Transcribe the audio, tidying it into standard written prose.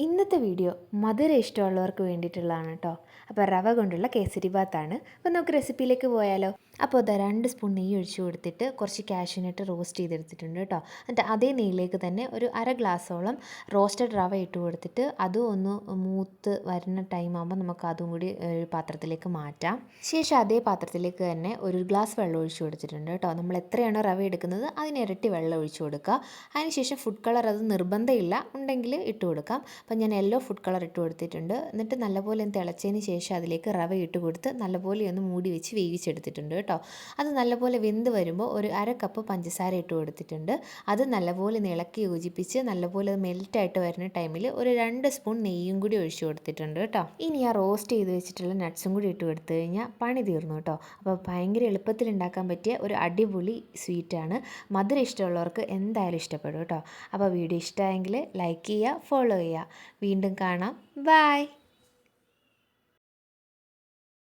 ഇന്നത്തെ വീഡിയോ മധുരം ഇഷ്ടമുള്ളവർക്ക് വേണ്ടിയിട്ടുള്ളതാണ് കേട്ടോ. അപ്പോൾ റവ കൊണ്ടുള്ള കേസരി ബാത്താണ്. അപ്പോൾ നമുക്ക് റെസിപ്പിയിലേക്ക് പോയാലോ. അപ്പോൾ അതാ 2 സ്പൂൺ നെയ്യ് ഒഴിച്ച് കൊടുത്തിട്ട് കുറച്ച് കാഷ്യൂനട്ട് റോസ്റ്റ് ചെയ്തെടുത്തിട്ടുണ്ട് കേട്ടോ. എന്നിട്ട് അതേ നെയ്യിലേക്ക് തന്നെ ഒരു അര ഗ്ലാസ്സോളം റോസ്റ്റഡ് റവ ഇട്ട് കൊടുത്തിട്ട് അതും ഒന്ന് മൂത്ത് വരുന്ന ടൈം ആകുമ്പോൾ നമുക്ക് അതും കൂടി ഒരു പാത്രത്തിലേക്ക് മാറ്റാം. ശേഷം അതേ പാത്രത്തിലേക്ക് തന്നെ ഒരു ഗ്ലാസ് വെള്ളം ഒഴിച്ച് കൊടുത്തിട്ടുണ്ട് കേട്ടോ. നമ്മൾ എത്രയാണോ റവ എടുക്കുന്നത് അതിന് ഇരട്ടി വെള്ളം ഒഴിച്ച് കൊടുക്കുക. അതിനുശേഷം ഫുഡ് കളർ അത് നിർബന്ധമില്ല, ഉണ്ടെങ്കിൽ ഇട്ട് കൊടുക്കാം. അപ്പോൾ ഞാൻ യെല്ലോ ഫുഡ് കളർ ഇട്ട് കൊടുത്തിട്ടുണ്ട്. എന്നിട്ട് നല്ലപോലെ ഒന്ന് തിളച്ചതിന് ശേഷം അതിലേക്ക് റവ ഇട്ട് കൊടുത്ത് നല്ലപോലെ ഒന്ന് മൂടി വെച്ച് വേവിച്ചെടുത്തിട്ടുണ്ട് കേട്ടോ. അത് നല്ലപോലെ വെന്ത് വരുമ്പോൾ ഒരു അര കപ്പ് പഞ്ചസാര ഇട്ട് കൊടുത്തിട്ടുണ്ട്. അത് നല്ലപോലെ ഇളക്കി യോജിപ്പിച്ച് നല്ലപോലെ മെൽറ്റായിട്ട് വരുന്ന ടൈമിൽ ഒരു 2 സ്പൂൺ നെയ്യും കൂടി ഒഴിച്ച് കൊടുത്തിട്ടുണ്ട് കേട്ടോ. ഇനി ആ റോസ്റ്റ് ചെയ്ത് വെച്ചിട്ടുള്ള നട്ട്സും കൂടി ഇട്ട് കൊടുത്തു കഴിഞ്ഞാൽ പണി തീർന്നു കേട്ടോ. അപ്പോൾ ഭയങ്കര എളുപ്പത്തിൽ ഉണ്ടാക്കാൻ പറ്റിയ ഒരു അടിപൊളി സ്വീറ്റാണ്. മധുരം ഇഷ്ടമുള്ളവർക്ക് എന്തായാലും ഇഷ്ടപ്പെടും കേട്ടോ. അപ്പോൾ വീഡിയോ ഇഷ്ടമായെങ്കിൽ ലൈക്ക് ചെയ്യുക, ഫോളോ ചെയ്യുക. വീണ്ടും കാണാം. ബൈ.